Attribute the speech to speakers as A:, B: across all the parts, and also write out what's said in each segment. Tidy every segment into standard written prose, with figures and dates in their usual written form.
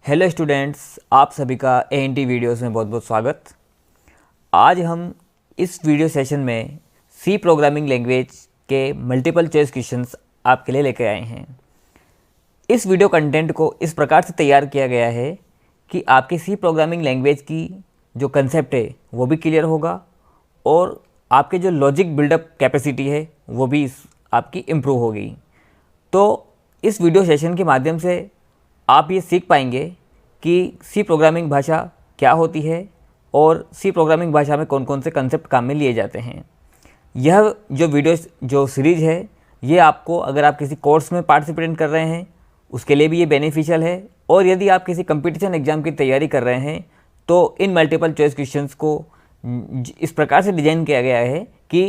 A: Hello students, आप सभी का एएनटी वीडियोस में बहुत बहुत स्वागत। आज हम इस वीडियो सेशन में सी प्रोग्रामिंग लैंग्वेज के मल्टीपल चॉइस क्वेश्चंस आपके लिए लेकर आए हैं। इस वीडियो कंटेंट को इस प्रकार से तैयार किया गया है कि आपकी सी प्रोग्रामिंग लैंग्वेज की जो कंसेप्ट है वो भी क्लियर होगा और आपके जो लॉजिक बिल्डअप कैपेसिटी है वो भी आपकी इम्प्रूव होगी। तो इस वीडियो सेशन के माध्यम से आप ये सीख पाएंगे कि सी प्रोग्रामिंग भाषा क्या होती है और सी प्रोग्रामिंग भाषा में कौन कौन से कंसेप्ट काम में लिए जाते हैं। यह जो वीडियो जो सीरीज़ है ये आपको, अगर आप किसी कोर्स में पार्टिसिपेट कर रहे हैं उसके लिए भी ये बेनिफिशियल है, और यदि आप किसी कंपटीशन एग्ज़ाम की तैयारी कर रहे हैं तो इन मल्टीपल चॉइस क्वेश्चंस को इस प्रकार से डिज़ाइन किया गया है कि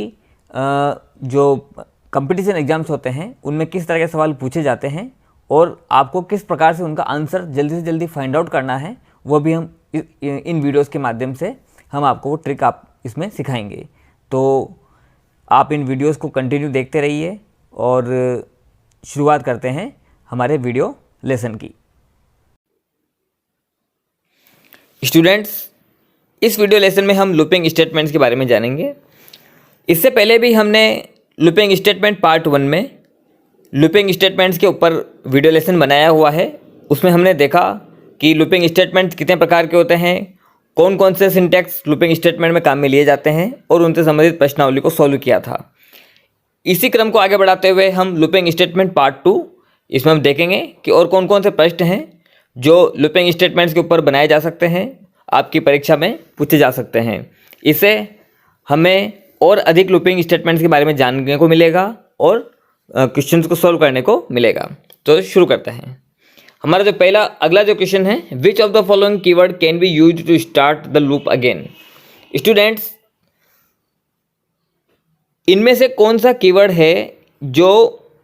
A: जो कंपटीशन एग्ज़ाम्स होते हैं उनमें किस तरह के सवाल पूछे जाते हैं और आपको किस प्रकार से उनका आंसर जल्दी से जल्दी फाइंड आउट करना है, वो भी हम इन वीडियोस के माध्यम से हम आपको वो ट्रिक आप इसमें सिखाएंगे। तो आप इन वीडियोस को कंटिन्यू देखते रहिए और शुरुआत करते हैं हमारे वीडियो लेसन की। स्टूडेंट्स, इस वीडियो लेसन में हम लूपिंग स्टेटमेंट्स के बारे में जानेंगे। इससे पहले भी हमने लूपिंग स्टेटमेंट पार्ट 1 में लूपिंग स्टेटमेंट्स के ऊपर वीडियो लेसन बनाया हुआ है। उसमें हमने देखा कि लूपिंग स्टेटमेंट्स कितने प्रकार के होते हैं, कौन कौन से सिंटैक्स लूपिंग स्टेटमेंट में काम में लिए जाते हैं और उनसे संबंधित प्रश्नावली को सॉल्व किया था। इसी क्रम को आगे बढ़ाते हुए हम लूपिंग स्टेटमेंट पार्ट 2 इसमें हम देखेंगे कि और कौन कौन से प्रश्न हैं जो लूपिंग स्टेटमेंट्स के ऊपर बनाए जा सकते हैं, आपकी परीक्षा में पूछे जा सकते हैं। इससे हमें और अधिक लूपिंग स्टेटमेंट्स के बारे में जानने को मिलेगा और क्वेश्चंस को सॉल्व करने को मिलेगा। तो शुरू करते हैं। हमारा जो अगला जो क्वेश्चन है, which of the following keyword can be used to start the loop again. Students, इनमें से कौन सा कीवर्ड है जो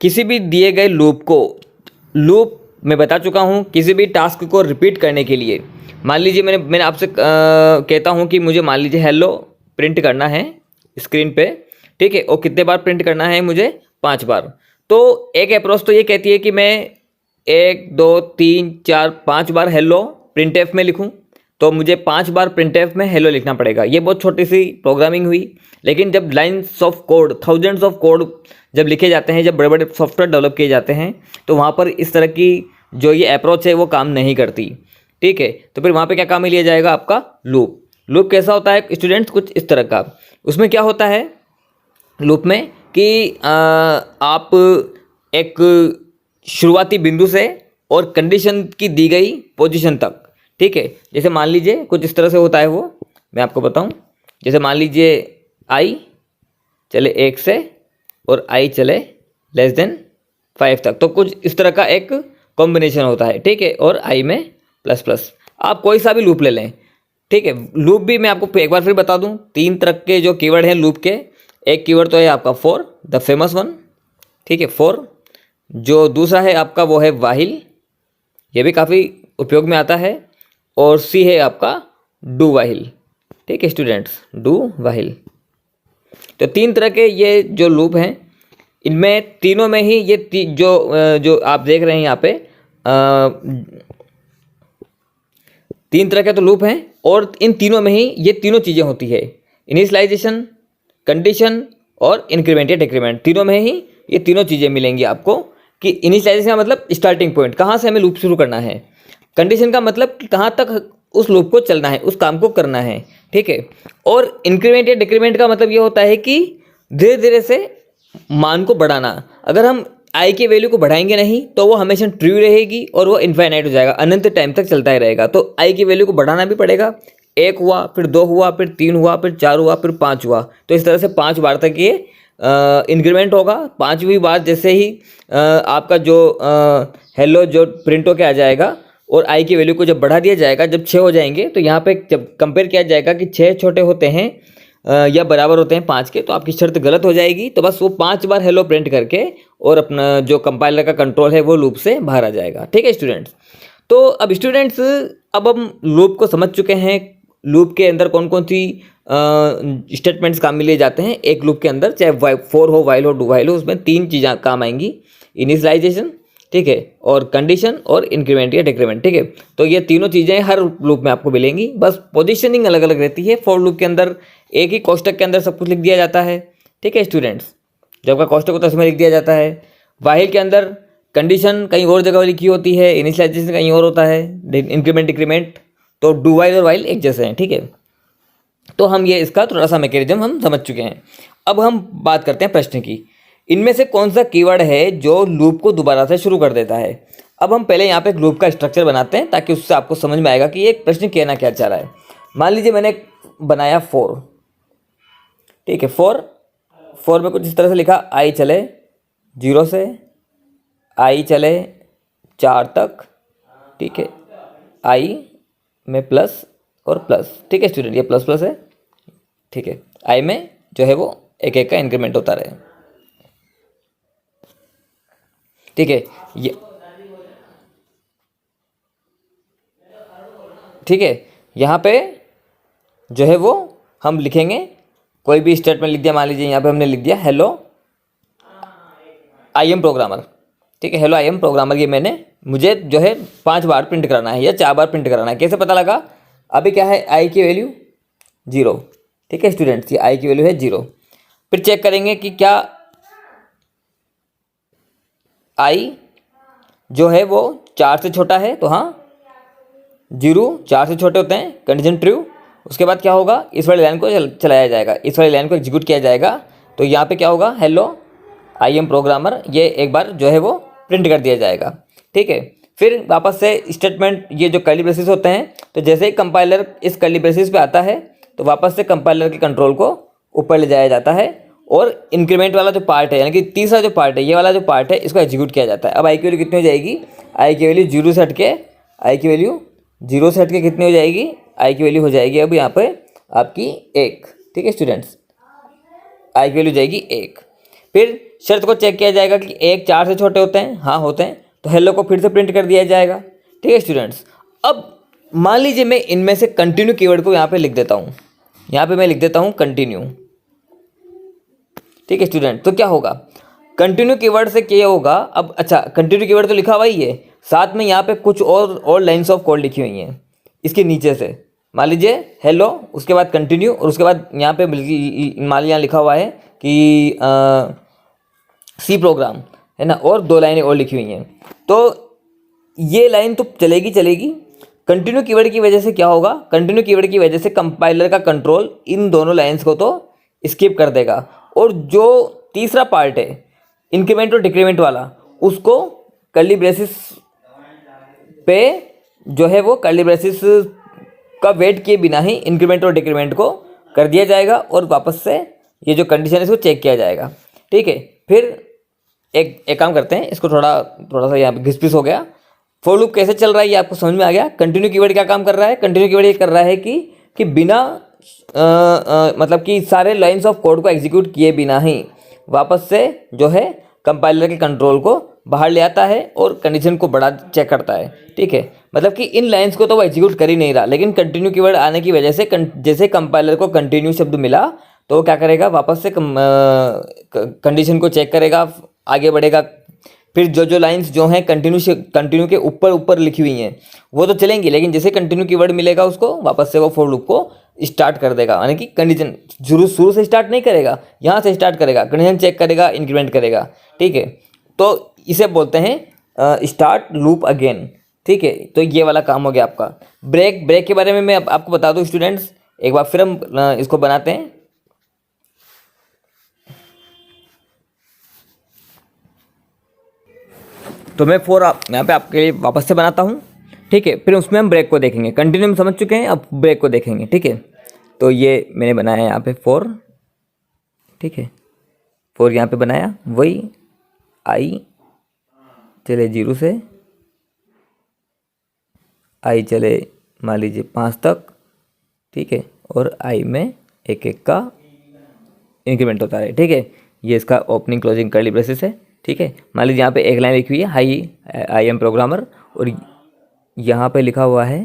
A: किसी भी दिए गए लूप मैं बता चुका हूं, किसी भी टास्क को रिपीट करने के लिए, मान लीजिए मैंने आपसे कहता हूं कि मुझे मान लीजिए हेलो प्रिंट करना है स्क्रीन पे, ठीक है, और कितने बार प्रिंट करना है मुझे 5 बार। तो एक अप्रोच तो ये कहती है कि मैं 1 2 3 4 5 बार हेलो प्रिंटएफ में लिखूं, तो मुझे 5 बार प्रिंटएफ में हेलो लिखना पड़ेगा। ये बहुत छोटी सी प्रोग्रामिंग हुई, लेकिन जब lines of code, thousands of code जब लिखे जाते हैं, जब बड़े बड़े सॉफ्टवेयर डेवलप किए जाते हैं, तो वहाँ पर इस तरह की जो ये अप्रोच है वो काम नहीं करती, ठीक है। तो फिर वहाँ पर क्या काम में लिया जाएगा, आपका लूप कैसा होता है स्टूडेंट्स, कुछ इस तरह का। उसमें क्या होता है लूप में कि आप एक शुरुआती बिंदु से और कंडीशन की दी गई पोजीशन तक, ठीक है, जैसे मान लीजिए कुछ इस तरह से होता है वो, मैं आपको बताऊं। जैसे मान लीजिए i चले 1 से और i चले <5 तक, तो कुछ इस तरह का एक कॉम्बिनेशन होता है, ठीक है, और i में प्लस। आप कोई सा भी लूप ले लें, ठीक है। लूप भी मैं आपको एक बार फिर बता दूं, 3 तरह के जो कीवर्ड हैं लूप के। एक कीवर्ड तो है आपका फॉर, द फेमस वन, ठीक है, फॉर। जो दूसरा है आपका वो है वाहिल, ये भी काफ़ी उपयोग में आता है। और सी है आपका डू वाहिल, ठीक है स्टूडेंट्स, डू वाहिल। तो 3 तरह के ये जो लूप हैं, इनमें तीनों में ही ये जो आप देख रहे हैं यहाँ पे 3 तरह के तो लूप हैं, और इन तीनों में ही ये तीनों चीज़ें होती है, इनिशियलाइजेशन, कंडीशन और इंक्रीमेंट या डिक्रीमेंट। तीनों में ही ये तीनों चीज़ें मिलेंगी आपको कि इनिशियलाइजेशन का मतलब स्टार्टिंग पॉइंट, कहाँ से हमें लूप शुरू करना है। कंडीशन का मतलब कि कहाँ तक उस लूप को चलना है, उस काम को करना है, ठीक है। और इंक्रीमेंट या डिक्रीमेंट का मतलब ये होता है कि धीरे धीरे से मान को बढ़ाना। अगर हम आई की वैल्यू को बढ़ाएंगे नहीं तो वो हमेशा ट्रू रहेगी और वो इनफाइनाइट हो जाएगा, अनंत टाइम तक चलता ही रहेगा। तो आई की वैल्यू को बढ़ाना भी पड़ेगा। 1 हुआ, फिर 2 हुआ, फिर 3 हुआ, फिर 4 हुआ, फिर 5 हुआ। तो इस तरह से 5 बार तक ये इंक्रीमेंट होगा। 5वीं बार जैसे ही आपका जो हेलो जो प्रिंट होके आ जाएगा और आई की वैल्यू को जब बढ़ा दिया जाएगा, जब 6 हो जाएंगे, तो यहाँ पे जब कंपेयर किया जाएगा कि 6 छोटे होते हैं या बराबर होते हैं 5 के, तो आपकी शर्त गलत हो जाएगी। तो बस वो 5 बार हेलो प्रिंट करके और अपना जो कंपाइलर का कंट्रोल है वो लूप से बाहर आ जाएगा, ठीक है स्टूडेंट्स। तो अब स्टूडेंट्स, अब हम लूप को समझ चुके हैं। लूप के अंदर कौन कौन सी स्टेटमेंट्स काम में लिए जाते हैं एक लूप के अंदर, चाहे फॉर हो, वाइल हो, डू वाइल हो, उसमें 3 चीज़ें काम आएंगी, इनिशियलाइजेशन, ठीक है, और कंडीशन और इंक्रीमेंट या डिक्रीमेंट, ठीक है। तो ये तीनों चीज़ें हर लूप में आपको मिलेंगी, बस पोजीशनिंग अलग अलग रहती है। फॉर लूप के अंदर एक ही कोष्टक के अंदर सब कुछ लिख दिया जाता है, ठीक है स्टूडेंट्स, जब का कोष्टक होता है उसमें लिख दिया जाता है। व्हाइल के अंदर कंडीशन कहीं और जगह लिखी होती है, इनिशियलाइजेशन कहीं और होता है, इंक्रीमेंट डिक्रीमेंट। तो डू वाइल और वाइल एक जैसे हैं, ठीक है। तो हम ये इसका थोड़ा सा मैकेनिज्म हम समझ चुके हैं। अब हम बात करते हैं प्रश्न की, इनमें से कौन सा कीवर्ड है जो लूप को दोबारा से शुरू कर देता है। अब हम पहले यहाँ पे एक लूप का स्ट्रक्चर बनाते हैं ताकि उससे आपको समझ में आएगा कि ये प्रश्न कहना क्या चाह रहा है। मान लीजिए मैंने बनाया 4, ठीक है, 4 में कुछ इस तरह से लिखा, आई चले 0 से आई चले 4 तक, ठीक है, आई में प्लस और प्लस, ठीक है स्टूडेंट, ये प्लस प्लस है, ठीक है। आई में जो है वो एक एक का इंक्रीमेंट होता रहे, ठीक है, ये ठीक है। यहाँ पे जो है वो हम लिखेंगे, कोई भी स्टेटमेंट लिख दिया, मान लीजिए यहाँ पे हमने लिख दिया हेलो आई एम प्रोग्रामर, ठीक है, हेलो आई एम प्रोग्रामर। ये मुझे जो है 5 बार प्रिंट कराना है या 4 बार प्रिंट कराना है। कैसे पता लगा? अभी क्या है, आई की वैल्यू 0, ठीक है स्टूडेंट्स, ये आई की वैल्यू है 0। फिर चेक करेंगे कि क्या आई जो है वो 4 से छोटा है, तो हाँ 0 4 से छोटे होते हैं, कंडीशन ट्रू। उसके बाद क्या होगा, इस वाली लाइन को चलाया जाएगा, इस वाली लाइन को एग्जीक्यूट किया जाएगा। तो यहाँ पे क्या होगा, हेलो आई एम प्रोग्रामर, ये एक बार जो है वो प्रिंट कर दिया जाएगा, ठीक है। फिर वापस से स्टेटमेंट, ये जो कर्ली ब्रेसेस होते हैं, तो जैसे ही कंपाइलर इस कर्ली ब्रेसेस पे आता है तो वापस से कंपाइलर के कंट्रोल को ऊपर ले जाया जाता है और इंक्रीमेंट वाला जो पार्ट है, यानी कि तीसरा जो पार्ट है, ये वाला जो पार्ट है, इसको एग्जीक्यूट किया जाता है। अब आई की वैल्यू कितनी हो जाएगी, आई की वैल्यू 0 से हटके, आई की वैल्यू 0 से हटके कितनी हो जाएगी, आई की वैल्यू हो जाएगी अब यहाँ पे आपकी 1, ठीक है स्टूडेंट्स, आई की वैल्यू जाएगी 1। फिर शर्त को चेक किया जाएगा कि 1 4 से छोटे होते हैं, हाँ होते हैं, तो हेलो को फिर से प्रिंट कर दिया जाएगा, ठीक है स्टूडेंट्स। अब मान लीजिए मैं इनमें से कंटिन्यू कीवर्ड को यहाँ पे लिख देता हूँ, यहाँ पे मैं लिख देता हूँ कंटिन्यू, ठीक है स्टूडेंट। तो क्या होगा, कंटिन्यू कीवर्ड से क्या होगा, अब अच्छा कंटिन्यू कीवर्ड तो लिखा हुआ ही है, साथ में यहाँ पे कुछ और लाइन्स ऑफ कोड लिखी हुई हैं इसके नीचे से। मान लीजिए हेलो, उसके बाद कंटिन्यू, और उसके बाद यहाँ पे मान लीजिए यहाँ लिखा हुआ है कि सी प्रोग्राम है ना, और 2 लाइनें और लिखी हुई हैं। तो ये लाइन तो चलेगी। कंटिन्यू कीवर्ड की वजह से क्या होगा, कंटिन्यू कीवर्ड की वजह से कंपाइलर का कंट्रोल इन दोनों लाइन्स को तो स्किप कर देगा, और जो तीसरा पार्ट है इंक्रीमेंट और डिक्रीमेंट वाला, उसको कर्ली ब्रेसेस पे जो है वो कर्ली ब्रेसेस का वेट किए बिना ही इंक्रीमेंट और डिक्रीमेंट को कर दिया जाएगा, और वापस से ये जो कंडीशन है इसको चेक किया जाएगा, ठीक है। फिर एक काम करते हैं, इसको थोड़ा सा यहाँ पे घिस-पिस हो गया। फॉर लूप कैसे चल रहा है ये आपको समझ में आ गया। कंटिन्यू कीवर्ड क्या काम कर रहा है, कंटिन्यू कीवर्ड ये कर रहा है कि बिना मतलब कि सारे लाइन्स ऑफ कोड को एग्जीक्यूट किए बिना ही वापस से जो है कंपाइलर के कंट्रोल को बाहर ले आता है और कंडीशन को बड़ा चेक करता है, ठीक है। मतलब कि इन लाइन्स को तो वो एग्जीक्यूट कर ही नहीं रहा, लेकिन कंटिन्यू कीवर्ड आने की वजह से जैसे कंपाइलर को कंटिन्यू शब्द मिला तो वो क्या करेगा, वापस से कंडीशन को चेक करेगा, आगे बढ़ेगा। फिर जो लाइंस जो हैं कंटिन्यू के ऊपर लिखी हुई हैं वो तो चलेंगी, लेकिन जैसे कंटिन्यू कीवर्ड मिलेगा उसको वापस से वो फॉर लूप को स्टार्ट कर देगा, यानी कि कंडीशन शुरू से स्टार्ट नहीं करेगा, यहाँ से स्टार्ट करेगा, कंडीशन चेक करेगा, इंक्रीमेंट करेगा, ठीक है। तो इसे बोलते हैं स्टार्ट लूप अगेन, ठीक है। तो ये वाला काम हो गया आपका। ब्रेक के बारे में मैं आपको बता दूं स्टूडेंट्स, एक बार फिर हम इसको बनाते हैं। तो मैं यहाँ पे आपके लिए वापस से बनाता हूँ, ठीक है। फिर उसमें हम ब्रेक को देखेंगे, कंटिन्यू हम समझ चुके हैं, अब ब्रेक को देखेंगे, ठीक है। तो ये मैंने बनाया यहाँ पे 4, ठीक है, 4 यहाँ पे बनाया, वही आई चले 0 से आई चले मान लीजिए 5 तक, ठीक है, और आई में एक एक का इंक्रीमेंट होता है, ठीक है। ये इसका ओपनिंग क्लोजिंग कर्ली ब्रेसेस है, ठीक है। मान लीजिए यहाँ पे एक लाइन लिखी हुई है आई एम प्रोग्रामर, और यहाँ पे लिखा हुआ है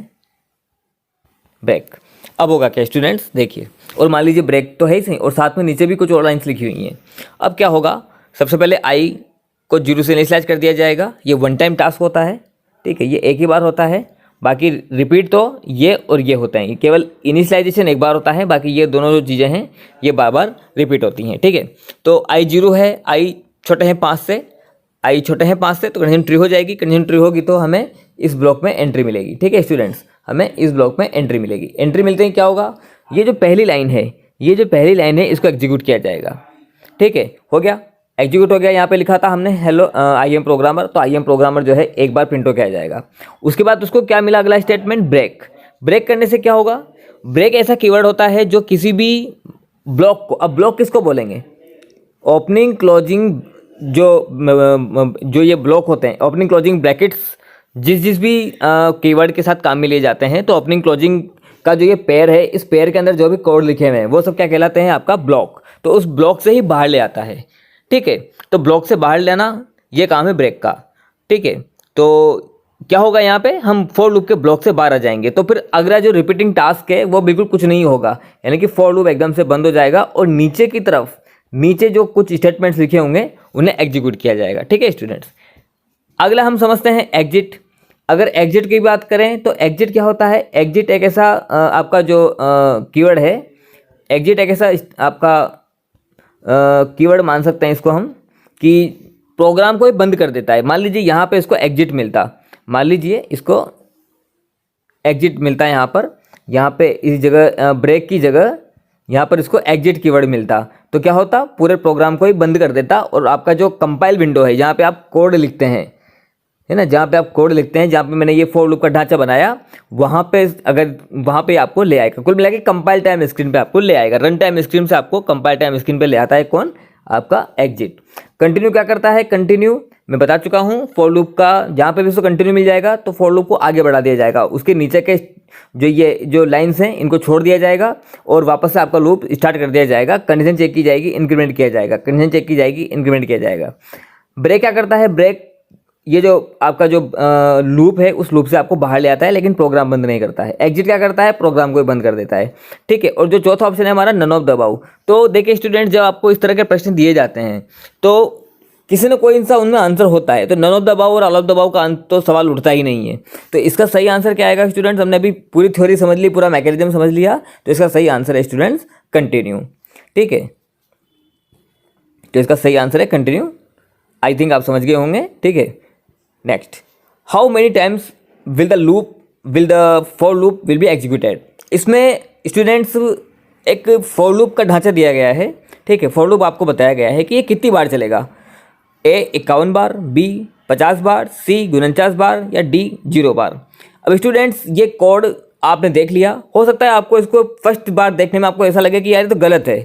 A: ब्रेक। अब होगा क्या स्टूडेंट्स, देखिए, और मान लीजिए ब्रेक तो है ही सही, और साथ में नीचे भी कुछ और लाइन्स लिखी हुई हैं। अब क्या होगा, सबसे पहले आई को जीरो से इनिशियलाइज कर दिया जाएगा। ये वन टाइम टास्क होता है, ठीक है, ये एक ही बार होता है। बाकी रिपीट तो ये और ये होते हैं, केवल इनिशियलाइजेशन एक बार होता है, बाकी ये दोनों जो चीज़ें हैं ये बार बार रिपीट होती हैं, ठीक है। तो आई 0 है, आई छोटे हैं 5 से, आई छोटे हैं 5 से, तो कंडीशन ट्री हो जाएगी। कंडीशन ट्री होगी तो हमें इस ब्लॉक में एंट्री मिलेगी, ठीक है स्टूडेंट्स, हमें इस ब्लॉक में एंट्री मिलेगी। एंट्री मिलते ही क्या होगा, ये जो पहली लाइन है, ये जो पहली लाइन है इसको एग्जीक्यूट किया जाएगा, ठीक है, हो गया, एग्जीक्यूट हो गया। यहाँ पे लिखा था हमने हेलो आई एम प्रोग्रामर, तो आई एम प्रोग्रामर जो है एक बार प्रिंट होकर आ जाएगा। उसके बाद उसको क्या मिला, अगला स्टेटमेंट ब्रेक। ब्रेक करने से क्या होगा, ब्रेक ऐसा कीवर्ड होता है जो किसी भी ब्लॉक को, अब ब्लॉक किसको बोलेंगे, ओपनिंग क्लोजिंग जो ये ब्लॉक होते हैं, ओपनिंग क्लोजिंग ब्रैकेट्स जिस भी कीवर्ड के साथ काम में लिए जाते हैं, तो ओपनिंग क्लोजिंग का जो ये पेयर है, इस पेयर के अंदर जो भी कोड लिखे हुए हैं वो सब क्या कहलाते हैं, आपका ब्लॉक। तो उस ब्लॉक से ही बाहर ले आता है, ठीक है। तो ब्लॉक से बाहर लेना ये काम है ब्रेक का, ठीक है। तो क्या होगा, यहाँ पे हम फॉर लूप के ब्लॉक से बाहर आ जाएंगे, तो फिर अगला जो रिपीटिंग टास्क है वो बिल्कुल कुछ नहीं होगा, यानी कि फॉर लूप एकदम से बंद हो जाएगा और नीचे की तरफ, नीचे जो कुछ स्टेटमेंट्स लिखे होंगे उन्हें एग्जीक्यूट किया जाएगा, ठीक है स्टूडेंट्स। अगला हम समझते हैं एग्जिट। अगर एग्जिट की बात करें तो एग्जिट क्या होता है, एग्जिट एक ऐसा आपका जो कीवर्ड है, एग्जिट एक ऐसा आपका कीवर्ड मान सकते हैं इसको हम, कि प्रोग्राम को ही बंद कर देता है। मान लीजिए यहाँ पे इसको एग्जिट मिलता, मान लीजिए इसको एग्जिट मिलता है यहाँ पे इस जगह ब्रेक की जगह यहाँ पर इसको एग्जिट कीवर्ड मिलता, तो क्या होता, पूरे प्रोग्राम को ही बंद कर देता और आपका जो कंपाइल विंडो है, जहाँ पे आप कोड लिखते हैं, है ना, जहाँ पे आप कोड लिखते हैं, जहाँ पे मैंने ये फॉर लूप का ढांचा बनाया, वहाँ पे अगर वहाँ पे आपको ले आएगा, कुल मिला के कंपाइल टाइम स्क्रीन पे आपको ले आएगा, रन टाइम स्क्रीन से आपको कंपाइल टाइम स्क्रीन पे ले आता है कौन, आपका एग्जिट। कंटिन्यू क्या करता है, कंटिन्यू मैं बता चुका हूँ, फॉर लूप का जहाँ पे भी उसको कंटिन्यू मिल जाएगा तो फॉर लूप को आगे बढ़ा दिया जाएगा, उसके नीचे के जो लाइन्स हैं इनको छोड़ दिया जाएगा और वापस से आपका लूप स्टार्ट कर दिया जाएगा। कंडीशन चेक की जाएगी, इंक्रीमेंट किया जाएगा, कंडीशन चेक की जाएगी, इंक्रीमेंट किया जाएगा। ब्रेक क्या करता है, ब्रेक ये जो आपका जो लूप है उस लूप से आपको बाहर ले आता है, लेकिन प्रोग्राम बंद नहीं करता है। एग्जिट क्या करता है, प्रोग्राम को बंद कर देता है, ठीक है। और जो चौथा ऑप्शन है हमारा नन ऑफ दबाव। तो देखिए स्टूडेंट, जब आपको इस तरह के प्रश्न दिए जाते हैं तो किसी न कोई इंसान उनमें आंसर होता है, तो नन ऑफ दबाव और ऑल ऑफ दबाव का तो सवाल उठता ही नहीं है। तो इसका सही आंसर क्या आएगा स्टूडेंट्स, हमने अभी पूरी थ्योरी समझ ली, पूरा मैकेनिज्म समझ लिया, तो इसका सही आंसर है स्टूडेंट्स कंटिन्यू, ठीक है। तो इसका सही आंसर है कंटिन्यू, आई थिंक आप समझ गए होंगे, ठीक है। Next, how many times will the for loop will be executed. इसमें स्टूडेंट्स एक फॉर लूप का ढांचा दिया गया है, ठीक है। फॉर लूप आपको बताया गया है कि ये कितनी बार चलेगा, ए 51 बार, बी 50 बार, सी 49 बार या डी 0 बार। अब स्टूडेंट्स ये कोड आपने देख लिया, हो सकता है आपको इसको फर्स्ट बार देखने में आपको ऐसा लगे कि यार ये तो गलत है,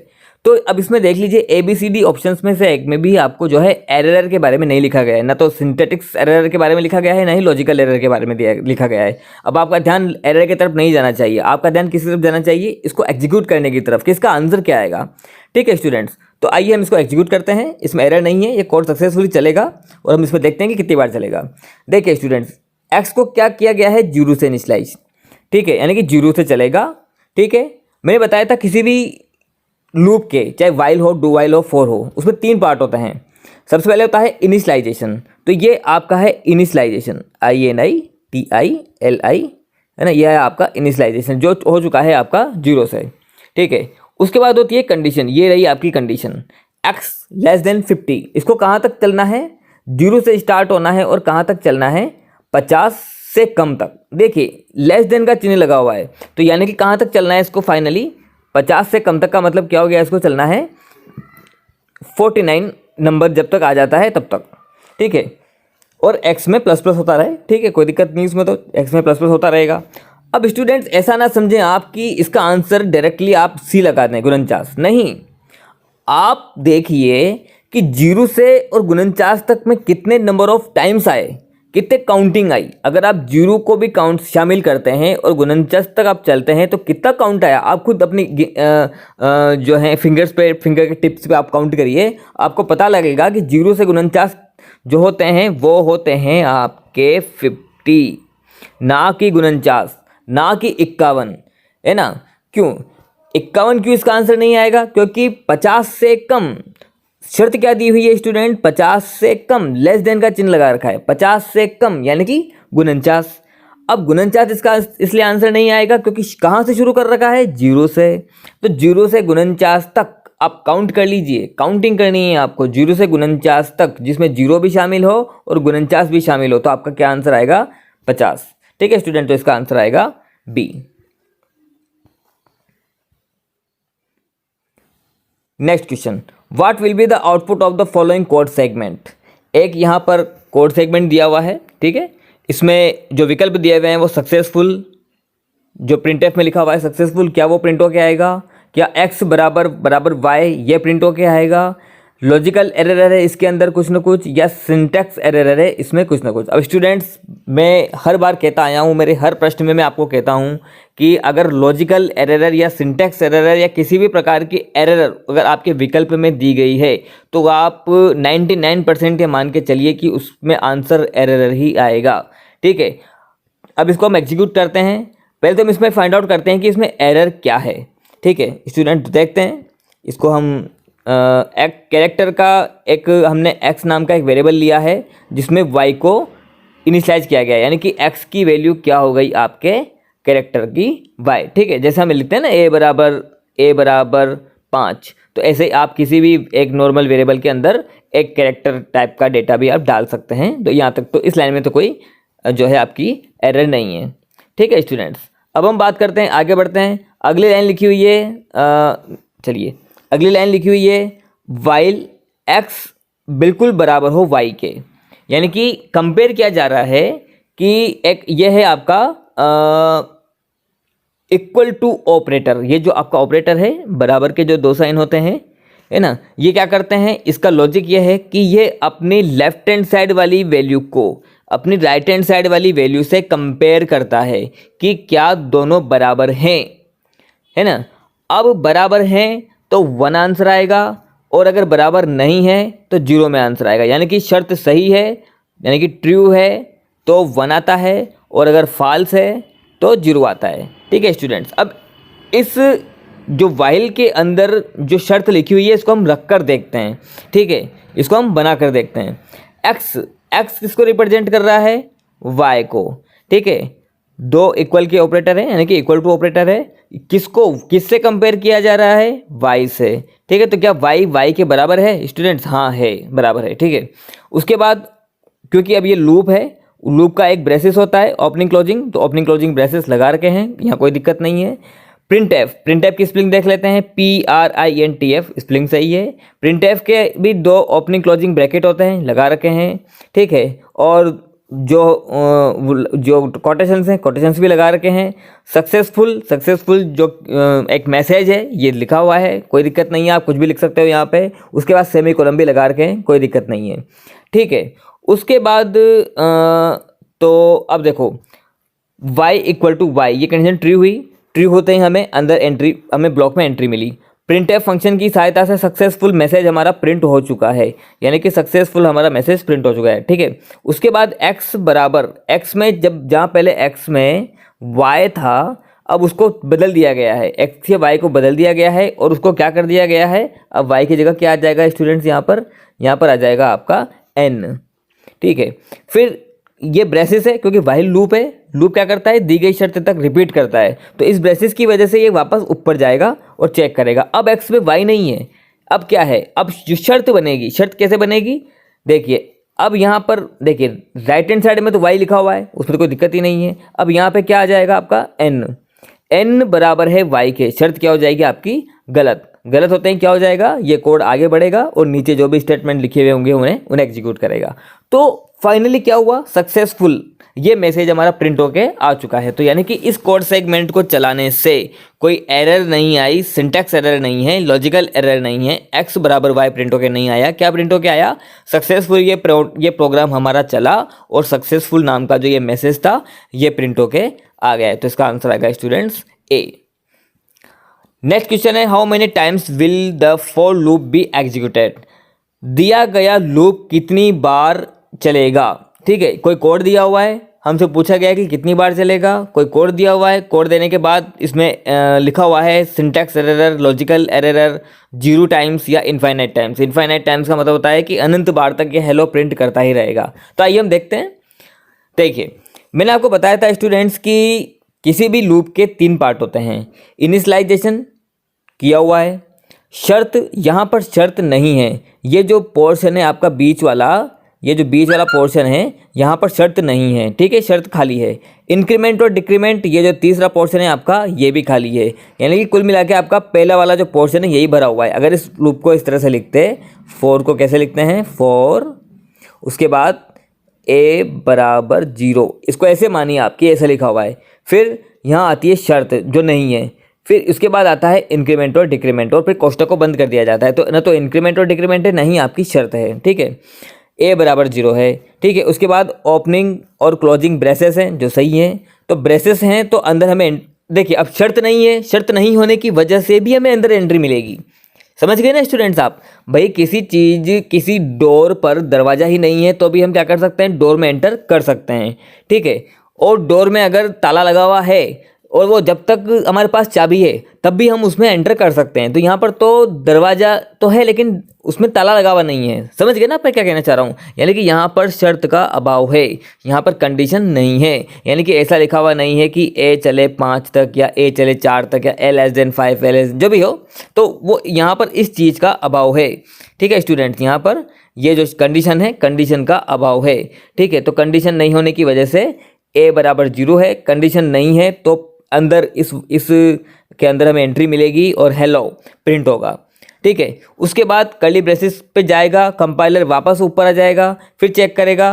A: तो अब इसमें देख लीजिए ABCD ऑप्शंस में से एक में भी आपको जो है एरर के बारे में नहीं लिखा गया है, ना तो सिंथेटिक्स एरर के बारे में लिखा गया है, ना ही लॉजिकल एरर के बारे में लिखा गया है। अब आपका ध्यान एरर की तरफ नहीं जाना चाहिए, आपका ध्यान किस तरफ जाना चाहिए, इसको एग्जीक्यूट करने की तरफ कि इसका आंसर क्या आएगा, ठीक है स्टूडेंट्स। तो आइए हम इसको एग्जीक्यूट करते हैं, इसमें एरर नहीं है, ये कोड सक्सेसफुली चलेगा और हम इसमें देखते हैं कि कितनी बार चलेगा। देखिए स्टूडेंट्स, एक्स को क्या किया गया है, 0 से इनिशियलाइज, ठीक है, यानी कि 0 से चलेगा, ठीक है। मैंने बताया था किसी भी लूप के, चाहे वाइल हो, डू वाइल हो, फॉर हो, उसमें 3 पार्ट होते हैं। सबसे पहले होता है इनिशियलाइजेशन, तो ये आपका है इनिशियलाइजेशन, INITILI, है ना, यह है आपका इनिशियलाइजेशन जो हो चुका है आपका 0 से, ठीक है। उसके बाद होती है कंडीशन, ये रही आपकी कंडीशन, x लेस देन 50, इसको कहाँ तक चलना है, 0 से स्टार्ट होना है और कहाँ तक चलना है, 50 से कम तक। देखिए लेस देन का चिन्ह लगा हुआ है, तो यानी कि कहाँ तक चलना है इसको, फाइनली 50 से कम तक का मतलब क्या हो गया, इसको चलना है 49 नंबर जब तक आ जाता है तब तक, ठीक है। और x में प्लस प्लस होता रहे, ठीक है, कोई दिक्कत नहीं इसमें, तो x में प्लस प्लस होता रहेगा। अब स्टूडेंट्स ऐसा ना समझें आप कि इसका आंसर डायरेक्टली आप सी लगा दें, 49 नहीं, आप देखिए कि 0 से और 49 तक में कितने नंबर ऑफ टाइम्स आए, कितने काउंटिंग आई। अगर आप 0 को भी काउंट शामिल करते हैं और 49 तक आप चलते हैं तो कितना काउंट आया, आप खुद अपनी जो है फिंगर के टिप्स पे आप काउंट करिए, आपको पता लगेगा कि 0 से 49 जो होते हैं वो होते हैं आपके 50, ना कि 49, ना कि 51, है ना। क्यों 51, क्यों इसका आंसर नहीं आएगा, क्योंकि 50 से कम शर्त क्या दी हुई है स्टूडेंट, 50 से कम, लेस देन का चिन्ह लगा रखा है, 50 से कम यानी कि गुणनचास। अब गुणनचास इसका इसलिए आंसर नहीं आएगा क्योंकि कहाँ से शुरू कर रखा है, जीरो से। तो जीरो से गुणनचास तक आप काउंट कर लीजिए, काउंटिंग करनी है आपको जीरो से गुणनचास तक, जिसमें जीरो भी शामिल हो और गुणनचास भी शामिल हो, तो आपका क्या आंसर आएगा, 50। ठीक है स्टूडेंट, तो इसका आंसर आएगा B. Next question, what will be the output of the following code segment. एक यहाँ पर कोड सेगमेंट दिया हुआ है, ठीक है, इसमें जो विकल्प दिए हुए हैं वो सक्सेसफुल, जो प्रिंटफ में लिखा हुआ है सक्सेसफुल, क्या वो प्रिंट होके आएगा, क्या x बराबर बराबर y ये प्रिंट होके आएगा, लॉजिकल एरर है इसके अंदर कुछ ना कुछ, या सिंटैक्स एरर है इसमें कुछ ना कुछ। अब स्टूडेंट्स, मैं हर बार कहता आया हूँ, मेरे हर प्रश्न में मैं आपको कहता हूँ कि अगर लॉजिकल एरर या सिंटैक्स एरर या किसी भी प्रकार की एरर अगर आपके विकल्प में दी गई है तो आप 99% ये मान के चलिए कि उसमें आंसर एरर ही आएगा। ठीक है, अब इसको हम एग्जीक्यूट करते हैं। पहले तो हम इसमें फाइंड आउट करते हैं कि इसमें एरर क्या है। ठीक है स्टूडेंट, देखते हैं इसको। हम एक कैरेक्टर का एक हमने x नाम का एक वेरिएबल लिया है जिसमें y को इनिशियलाइज किया गया है, यानी कि x की वैल्यू क्या हो गई आपके कैरेक्टर की y। ठीक है, जैसे हम लिखते हैं ना a बराबर 5, तो ऐसे ही आप किसी भी एक नॉर्मल वेरिएबल के अंदर एक कैरेक्टर टाइप का डेटा भी आप डाल सकते हैं। तो यहाँ तक तो इस लाइन में तो कोई जो है आपकी एरर नहीं है। ठीक है स्टूडेंट्स, अब हम बात करते हैं, आगे बढ़ते हैं। अगली लाइन लिखी हुई है, चलिए अगली लाइन लिखी हुई है, वाइल x बिल्कुल बराबर हो y के, यानी कि कंपेयर किया जा रहा है कि एक ये है आपका इक्वल टू ऑपरेटर। ये जो आपका ऑपरेटर है, बराबर के जो दो साइन होते हैं, है ना, ये क्या करते हैं, इसका लॉजिक ये है कि ये अपनी लेफ्ट हैंड साइड वाली वैल्यू को अपनी राइट हैंड साइड वाली वैल्यू से कंपेयर करता है कि क्या दोनों बराबर हैं, है ना। अब बराबर हैं तो 1 आंसर आएगा, और अगर बराबर नहीं है तो 0 में आंसर आएगा। यानी कि शर्त सही है, यानी कि ट्रू है तो 1 आता है, और अगर फॉल्स है तो 0 आता है। ठीक है स्टूडेंट्स, अब इस जो वाइल के अंदर जो शर्त लिखी हुई है इसको हम रख कर देखते हैं। ठीक है, इसको हम बना कर देखते हैं। एक्स किसको रिप्रेजेंट कर रहा है, y को। ठीक है, दो इक्वल के ऑपरेटर है, यानी कि इक्वल टू ऑपरेटर है। किसको किससे कंपेयर किया जा रहा है, y से। ठीक है, तो क्या y के बराबर है स्टूडेंट्स, हाँ है, बराबर है। ठीक है, उसके बाद क्योंकि अब ये लूप है, लूप का एक ब्रेसेस होता है ओपनिंग क्लोजिंग, तो ओपनिंग क्लोजिंग ब्रेसेस लगा रखे हैं, यहाँ कोई दिक्कत नहीं है। प्रिंट एफ की स्पेलिंग देख लेते हैं, PRINTF स्पेलिंग सही है। प्रिंट एफ के भी दो ओपनिंग क्लोजिंग ब्रैकेट होते हैं, लगा रखे हैं। ठीक है, और जो कोटेशंस हैं, कोटेशंस भी लगा रखे हैं। सक्सेसफुल जो एक मैसेज है ये लिखा हुआ है, कोई दिक्कत नहीं है, आप कुछ भी लिख सकते हो यहाँ पे। उसके बाद सेमी कोलन भी लगा रखे हैं, कोई दिक्कत नहीं है। ठीक है, उसके बाद तो अब देखो y इक्वल टू y, ये कंडीशन ट्रू होते ही हमें अंदर एंट्री, हमें ब्लॉक में एंट्री मिली। प्रिंट एफ फंक्शन की सहायता से सक्सेसफुल मैसेज हमारा प्रिंट हो चुका है, यानी कि सक्सेसफुल हमारा मैसेज प्रिंट हो चुका है। ठीक है, उसके बाद x बराबर, x में जहाँ पहले x में y था, अब उसको बदल दिया गया है, x से y को बदल दिया गया है, और उसको क्या कर दिया गया है, अब y की जगह क्या आ जाएगा स्टूडेंट्स, यहाँ पर आ जाएगा आपका n। ठीक है, फिर ये ब्रेसेस है क्योंकि वाइल लूप है, लूप क्या करता है, दी गई शर्त तक रिपीट करता है, तो इस ब्रेसेस की वजह से ये वापस ऊपर जाएगा और चेक करेगा। अब x में y नहीं है, अब क्या है, अब जो शर्त बनेगी, शर्त कैसे बनेगी, देखिए अब यहाँ पर देखिए राइट हैंड साइड में तो y लिखा हुआ है, उसमें तो कोई दिक्कत ही नहीं है। अब यहाँ पे क्या आ जाएगा आपका n बराबर है y के, शर्त क्या हो जाएगी आपकी, गलत होते ही क्या हो जाएगा, ये कोड आगे बढ़ेगा और नीचे जो भी स्टेटमेंट लिखे हुए होंगे उन्हें एग्जीक्यूट करेगा। तो फाइनली क्या हुआ, सक्सेसफुल ये मैसेज हमारा प्रिंट होके आ चुका है। तो यानी कि इस कोड सेगमेंट को चलाने से कोई एरर नहीं आई, सिंटैक्स एरर नहीं है, लॉजिकल एरर नहीं है, x बराबर y प्रिंट होके नहीं आया। क्या प्रिंट होके आया, सक्सेसफुल ये प्रोग्राम हमारा चला और सक्सेसफुल नाम का जो ये मैसेज था ये प्रिंट होके आ गया है। तो इसका आंसर आएगा स्टूडेंट्स A। नेक्स्ट क्वेश्चन है, how many times will the for loop be executed. दिया गया लूप कितनी बार चलेगा। ठीक है, कोई कोड दिया हुआ है, हमसे पूछा गया कि कितनी बार चलेगा, कोई कोड दिया हुआ है, कोड देने के बाद इसमें लिखा हुआ है syntax error, logical error, 0 times या इनफाइनाइट टाइम्स। इनफाइनाइट टाइम्स का मतलब होता है कि अनंत बार तक ये हेलो प्रिंट करता ही रहेगा। तो आइए हम देखते हैं। देखिए, मैंने आपको बताया था स्टूडेंट्स कि किसी भी लूप के 3 पार्ट होते हैं। इनिशियलाइजेशन किया हुआ है, शर्त, यहाँ पर शर्त नहीं है। ये जो पोर्शन है आपका बीच वाला, ये जो बीच वाला पोर्शन है यहाँ पर शर्त नहीं है, ठीक है, शर्त खाली है। इंक्रीमेंट और डिक्रीमेंट, ये जो तीसरा पोर्शन है आपका, ये भी खाली है। यानी कि कुल मिला के आपका पहला वाला जो पोर्शन है यही भरा हुआ है। अगर इस लूप को इस तरह से लिखते, 4 को कैसे लिखते हैं, 4, उसके बाद a बराबर 0, इसको ऐसे मानिए आपकी, ऐसे लिखा हुआ है। फिर यहाँ आती है शर्त जो नहीं है, फिर उसके बाद आता है इंक्रीमेंट और डिक्रीमेंट, और फिर कोष्टक को बंद कर दिया जाता है। तो ना तो इंक्रीमेंट और डिक्रीमेंट है, नहीं आपकी शर्त है, ठीक है। a बराबर 0 है, ठीक है। उसके बाद ओपनिंग और क्लोजिंग ब्रेसेस हैं जो सही हैं। तो ब्रेसेस हैं तो अंदर हमें, देखिए अब शर्त नहीं है, शर्त नहीं होने की वजह से भी हमें अंदर एंट्री मिलेगी। समझ गए ना स्टूडेंट्स आप? भाई किसी चीज़, किसी डोर पर दरवाज़ा ही नहीं है तो भी हम क्या कर सकते हैं, डोर में एंटर कर सकते हैं, ठीक है। और डोर में अगर ताला लगा हुआ है और वो जब तक हमारे पास चाबी है तब भी हम उसमें एंटर कर सकते हैं। तो यहाँ पर तो दरवाज़ा तो है लेकिन उसमें ताला लगा हुआ नहीं है। समझ गए ना मैं क्या कहना चाह रहा हूँ? यानी कि यहाँ पर शर्त का अभाव है, यहाँ पर कंडीशन नहीं है। यानी कि ऐसा लिखा हुआ नहीं है कि ए चले 5 तक या ए चले 4 तक या L<5 L जो भी हो, तो वो यहाँ पर इस चीज़ का अभाव है, ठीक है स्टूडेंट्स। यहाँ पर ये जो कंडीशन है, कंडीशन का अभाव है, ठीक है। तो कंडीशन नहीं होने की वजह से a बराबर 0 है। कंडीशन नहीं है तो अंदर इस के अंदर हमें एंट्री मिलेगी और हेलो प्रिंट होगा, ठीक है। उसके बाद कर्ली ब्रेसेस पे जाएगा, कंपाइलर वापस ऊपर आ जाएगा, फिर चेक करेगा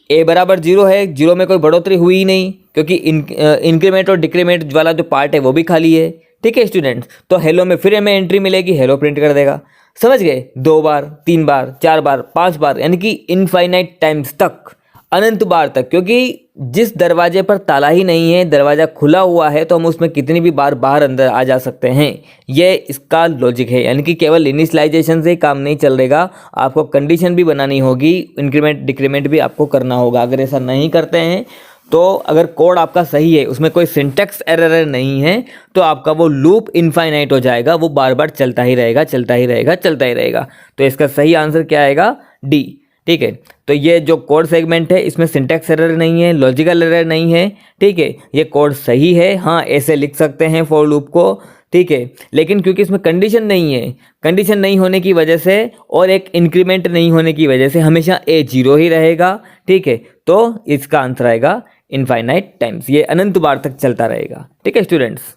A: a बराबर 0 है, 0 में कोई बढ़ोतरी हुई ही नहीं क्योंकि इंक्रीमेंट और डिक्रीमेंट वाला जो पार्ट है वो भी खाली है, ठीक है स्टूडेंट्स। तो हेलो में फिर हमें एंट्री मिलेगी, हेलो प्रिंट कर देगा। समझ गए? 2 बार, 3 बार, 4 बार, 5 बार, यानी कि इनफाइनाइट टाइम्स तक, अनंत बार तक। क्योंकि जिस दरवाजे पर ताला ही नहीं है, दरवाज़ा खुला हुआ है, तो हम उसमें कितनी भी बार बाहर अंदर आ जा सकते हैं। ये इसका लॉजिक है। यानी कि केवल इनिशियलाइजेशन से काम नहीं चलेगा, आपको कंडीशन भी बनानी होगी, इंक्रीमेंट डिक्रीमेंट भी आपको करना होगा। अगर ऐसा नहीं करते हैं तो अगर कोड आपका सही है, उसमें कोई सिंटैक्स एरर नहीं है, तो आपका वो लूप इनफाइनाइट हो जाएगा, वो बार बार चलता ही रहेगा, चलता ही रहेगा, चलता ही रहेगा। तो इसका सही आंसर क्या आएगा? डी, ठीक है। तो ये जो कोड सेगमेंट है इसमें सिंटैक्स एरर नहीं है, लॉजिकल एरर नहीं है, ठीक है। ये कोड सही है, हाँ ऐसे लिख सकते हैं फॉर लूप को, ठीक है। लेकिन क्योंकि इसमें कंडीशन नहीं है, कंडीशन नहीं होने की वजह से और एक इंक्रीमेंट नहीं होने की वजह से हमेशा a 0 ही रहेगा, ठीक है। तो इसका आंसर आएगा इनफाइनाइट टाइम्स, ये अनंत बार तक चलता रहेगा, ठीक है स्टूडेंट्स।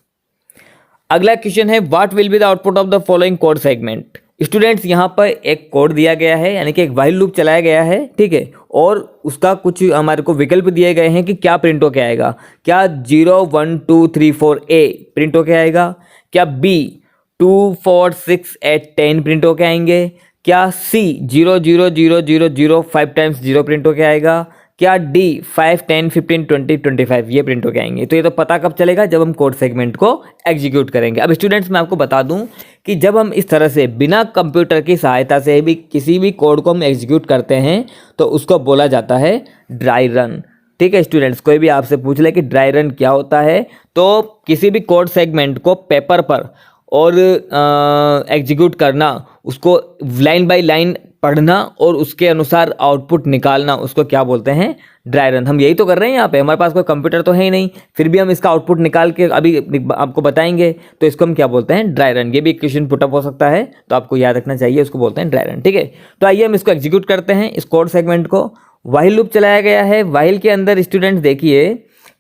A: अगला क्वेश्चन है, what will be the output of the following code segment. Students यहाँ पर एक कोड दिया गया है, यानी कि एक व्हाइल लूप चलाया गया है, ठीक है। और उसका कुछ हमारे को विकल्प दिए गए हैं कि क्या प्रिंट होके आएगा। क्या 0 1 2 3 4 a प्रिंट होके आएगा? क्या b 2 4 6 8 10 प्रिंट होके आएंगे? क्या c 0 0 0 0 0 5 टाइम्स 0 प्रिंट होके आएगा? क्या D 5 10 15 20 25 ये प्रिंट होके आएंगे? तो ये तो पता कब चलेगा? जब हम कोड सेगमेंट को एग्जीक्यूट करेंगे। अब स्टूडेंट्स मैं आपको बता दूं कि जब हम इस तरह से बिना कंप्यूटर की सहायता से भी किसी भी कोड को हम एग्जीक्यूट करते हैं तो उसको बोला जाता है ड्राई रन, ठीक है स्टूडेंट्स। कोई भी आपसे पूछ ले कि ड्राई रन क्या होता है, तो किसी भी कोड सेगमेंट को पेपर पर और एग्जीक्यूट करना, उसको लाइन बाय लाइन पढ़ना और उसके अनुसार आउटपुट निकालना, उसको क्या बोलते हैं? Dry run. हम यही तो कर रहे हैं यहाँ पे, हमारे पास कोई कंप्यूटर तो है ही नहीं, फिर भी हम इसका आउटपुट निकाल के अभी आपको बताएंगे, तो इसको हम क्या बोलते हैं? Dry run. ये भी एक क्वेश्चन पुटअप हो सकता है, तो आपको याद रखना चाहिए, उसको बोलते हैं ड्राई रन, ठीक है। तो आइए हम इसको एग्जीक्यूट करते हैं, इस कोड सेगमेंट को। व्हाइल लूप चलाया गया है, व्हाइल के अंदर स्टूडेंट्स देखिए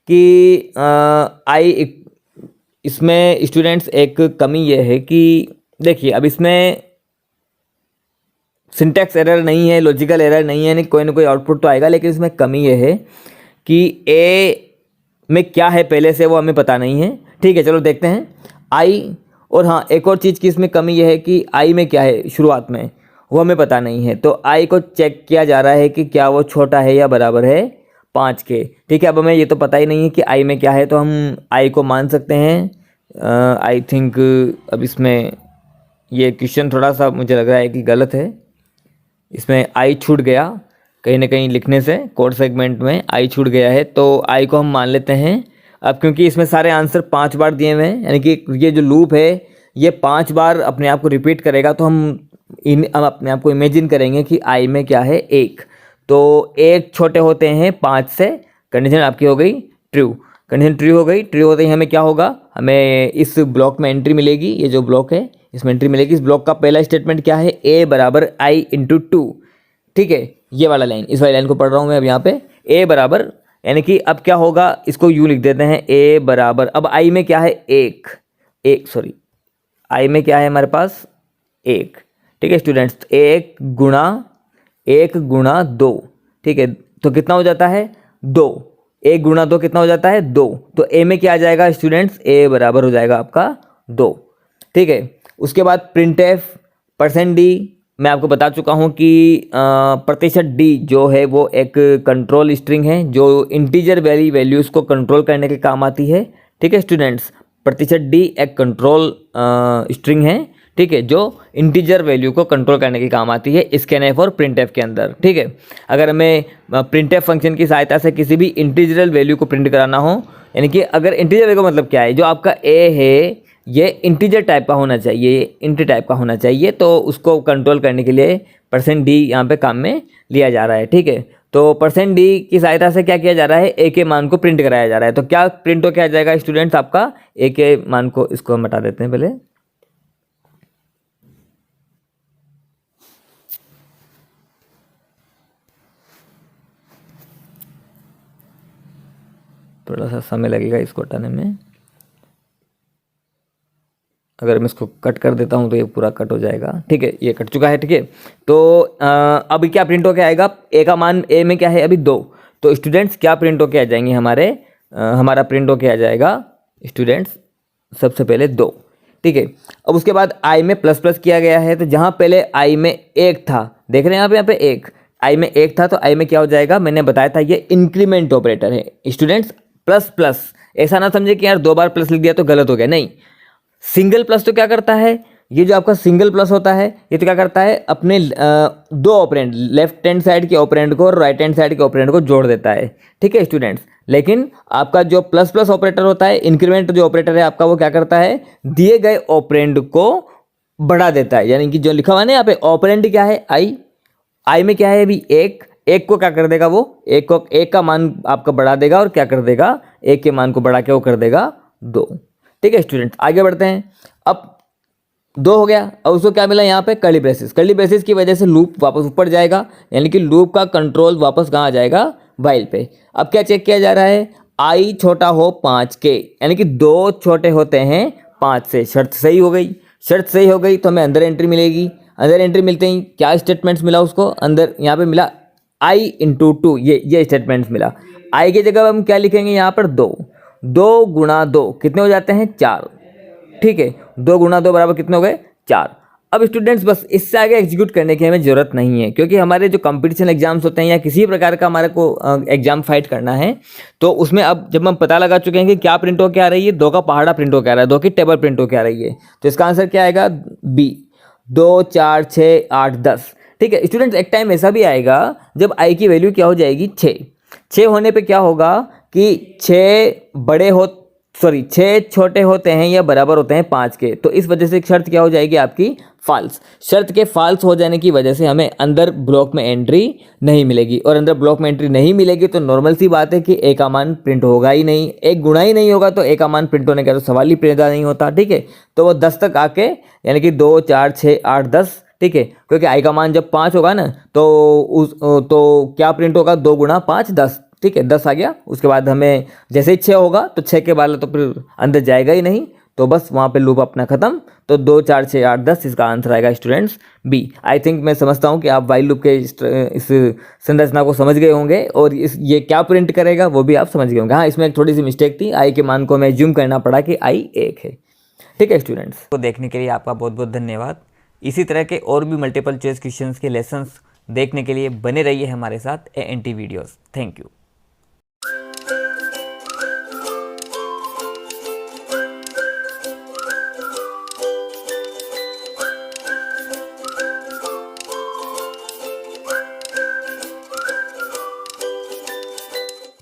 A: कि इसमें स्टूडेंट्स एक कमी ये है कि देखिए अब इसमें सिंटैक्स एरर नहीं है, लॉजिकल एरर नहीं है, नहीं कोई ना कोई आउटपुट तो आएगा, लेकिन इसमें कमी ये है कि ए में क्या है पहले से वो हमें पता नहीं है, ठीक है। चलो देखते हैं आई। और हाँ, एक और चीज़ की इसमें कमी ये है कि आई में क्या है शुरुआत में, वो हमें पता नहीं है। तो आई को चेक किया जा रहा है कि क्या वो छोटा है या बराबर है 5 के, ठीक है। अब हमें ये तो पता ही नहीं है कि आई में क्या है, तो हम आई को मान सकते हैं। आई थिंक अब इसमें ये क्वेश्चन थोड़ा सा मुझे लग रहा है कि गलत है, इसमें आई छूट गया, कहीं ना कहीं लिखने से कोड सेगमेंट में आई छूट गया है, तो आई को हम मान लेते हैं। अब क्योंकि इसमें सारे आंसर 5 बार दिए हुए हैं, यानी कि ये जो लूप है ये 5 बार अपने आप को रिपीट करेगा, तो हम अपने आप को इमेजिन करेंगे कि आई में क्या है 1, तो 1 छोटे होते हैं 5 से। कंडीशन आपकी हो गई ट्रू, कंडीशन ट्रू हो गई। ट्रू होते ही हमें क्या होगा, हमें इस ब्लॉक में एंट्री मिलेगी, ये जो ब्लॉक है इसमें एंट्री मिलेगी। इस ब्लॉक का पहला स्टेटमेंट क्या है, ए बराबर आई इंटू 2, ठीक है, ये वाला लाइन, इस वाली लाइन को पढ़ रहा हूँ मैं अब यहाँ पे। ए बराबर, यानी कि अब क्या होगा, इसको यू लिख देते हैं, ए बराबर, अब आई में क्या है 1, सॉरी आई में क्या है हमारे पास 1, ठीक है स्टूडेंट्स, 1 गुणा 2, ठीक है, तो कितना हो जाता है 2, 1 गुणा 2 कितना हो जाता है 2, तो ए में क्या आ जाएगा स्टूडेंट्स, ए बराबर हो जाएगा आपका 2, ठीक है। उसके बाद प्रिंट एफ %d, मैं आपको बता चुका हूँ कि प्रतिशत डी जो है वो एक कंट्रोल स्ट्रिंग है जो इंटीजर वैल्यूज़ को कंट्रोल करने के काम आती है, ठीक है स्टूडेंट्स। प्रतिशत डी एक कंट्रोल स्ट्रिंग है, ठीक है, जो इंटीजर वैल्यू को कंट्रोल करने की काम आती है स्कैनएफ और प्रिंटएफ के अंदर, ठीक है। अगर हमें प्रिंटएफ फंक्शन की सहायता से किसी भी इंटीजरल वैल्यू को प्रिंट कराना हो, यानी कि अगर इंटीजर वैल्यू का मतलब क्या है, जो आपका ए है ये इंटीजर टाइप का होना चाहिए, इंट टाइप का होना चाहिए, तो उसको कंट्रोल करने के लिए %d यहाँ पे काम में लिया जा रहा है, ठीक है। तो %d की सहायता से क्या किया जा रहा है, ए के मान को प्रिंट कराया जा रहा है। तो क्या प्रिंट हो क्या जाएगा स्टूडेंट्स, आपका ए के मान को, इसको हम हटा देते हैं पहले, थोड़ा सा समय लगेगा इसको हटाने में। अगर मैं इसको कट कर देता हूँ तो ये पूरा कट हो जाएगा, ठीक है, ये कट चुका है, ठीक है। तो अभी क्या प्रिंट होके आएगा, ए का मान ए में क्या है अभी 2, तो स्टूडेंट्स क्या प्रिंट होके आ जाएंगे हमारे, हमारा प्रिंट होके आ जाएगा स्टूडेंट्स सबसे पहले 2, ठीक है। अब उसके बाद आई में प्लस प्लस किया गया है, तो जहाँ पहले आई में 1 था, देख रहे हैं आप यहाँ पे 1, आई में 1 था, तो आई में क्या हो जाएगा, मैंने बताया था ये इंक्रीमेंट ऑपरेटर है स्टूडेंट्स। प्लस प्लस ऐसा ना समझे कि यार 2 बार प्लस लिख दिया तो गलत हो गया, नहीं, सिंगल प्लस तो क्या करता है, ये जो आपका सिंगल प्लस होता है ये तो क्या करता है, अपने 2 ऑपरेंड, लेफ्ट हैंड साइड के ऑपरेंड को और राइट हैंड साइड के ऑपरेंड को जोड़ देता है, ठीक है स्टूडेंट्स। लेकिन आपका जो प्लस प्लस ऑपरेटर होता है, इंक्रीमेंट जो ऑपरेटर है आपका, वो क्या करता है, दिए गए ऑपरेंड को बढ़ा देता है, यानी कि जो लिखा हुआ है ना यहाँ पे ऑपरेंड क्या है आई में क्या है अभी 1 को क्या कर देगा, वो 1 का मान आपका बढ़ा देगा और क्या कर देगा, 1 के मान को बढ़ा के वो कर देगा 2, ठीक है स्टूडेंट्स। आगे बढ़ते हैं, अब 2 हो गया, अब उसको क्या मिला यहाँ पे कर्ली ब्रेसेस की वजह से लूप वापस ऊपर जाएगा, यानी कि लूप का कंट्रोल वापस कहाँ आ जाएगा, वाइल पे। अब क्या चेक किया जा रहा है, आई छोटा हो 5 के, यानी कि 2 छोटे होते हैं 5 से, शर्त सही हो गई, शर्त सही हो गई तो हमें अंदर एंट्री मिलेगी। अंदर एंट्री मिलते ही क्या स्टेटमेंट्स मिला उसको, अंदर यहाँ पे मिला आई इंटू 2, ये स्टेटमेंट्स मिला। आई की जगह हम क्या लिखेंगे यहाँ पर 2 गुणा 2 कितने हो जाते हैं 4, ठीक है, 2 गुणा 2 बराबर कितने हो गए 4। अब स्टूडेंट्स बस इससे आगे एग्जीक्यूट करने की हमें ज़रूरत नहीं है, क्योंकि हमारे जो कंपटीशन एग्जाम्स होते हैं या किसी प्रकार का हमारे को एग्जाम फाइट करना है, तो उसमें अब जब हम पता लगा चुके हैं कि क्या प्रिंट हो क्या रही है, 2 का पहाड़ा प्रिंट हो क्या रहा है, 2 की टेबल प्रिंट हो क्या रही है, तो इसका आंसर क्या आएगा बी, 2 4 6 8 10, ठीक है स्टूडेंट्स। एक टाइम ऐसा भी आएगा जब आई की वैल्यू क्या हो जाएगी 6 होने पे क्या होगा कि 6 छोटे होते हैं या बराबर होते हैं 5 के, तो इस वजह से शर्त क्या हो जाएगी आपकी फॉल्स। शर्त के फॉल्स हो जाने की वजह से हमें अंदर ब्लॉक में एंट्री नहीं मिलेगी, और अंदर ब्लॉक में एंट्री नहीं मिलेगी तो नॉर्मल सी बात है कि ए का मान प्रिंट होगा ही नहीं, एक गुणा ही नहीं होगा तो ए का मान प्रिंट होने का तो सवाल ही पैदा नहीं होता, ठीक है। तो वो 10 तक आके, यानी कि 2 4 6 8 10, ठीक है, क्योंकि आई का मान जब 5 होगा ना तो क्या प्रिंट होगा, 2 गुणा 5 10, ठीक है, 10 आ गया। उसके बाद हमें जैसे ही 6 होगा तो 6 के बाद तो फिर अंदर जाएगा ही नहीं, तो बस वहाँ पे लूप अपना खत्म। तो 2 4 6 8 10 इसका आंसर आएगा स्टूडेंट्स बी। आई थिंक मैं समझता हूँ कि आप वाइल लूप के इस संरचना को समझ गए होंगे, और ये क्या प्रिंट करेगा वो भी आप समझ गए होंगे। हाँ, इसमें एक थोड़ी सी मिस्टेक थी, आई के मान को हमें ज्यूम करना पड़ा कि आई 1 है, ठीक है स्टूडेंट्स। तो देखने के लिए आपका बहुत बहुत धन्यवाद। इसी तरह के और भी मल्टीपल चॉइस क्वेश्चंस के लेसन्स देखने के लिए बने रहिए हमारे साथ ANT वीडियोस। Thank you.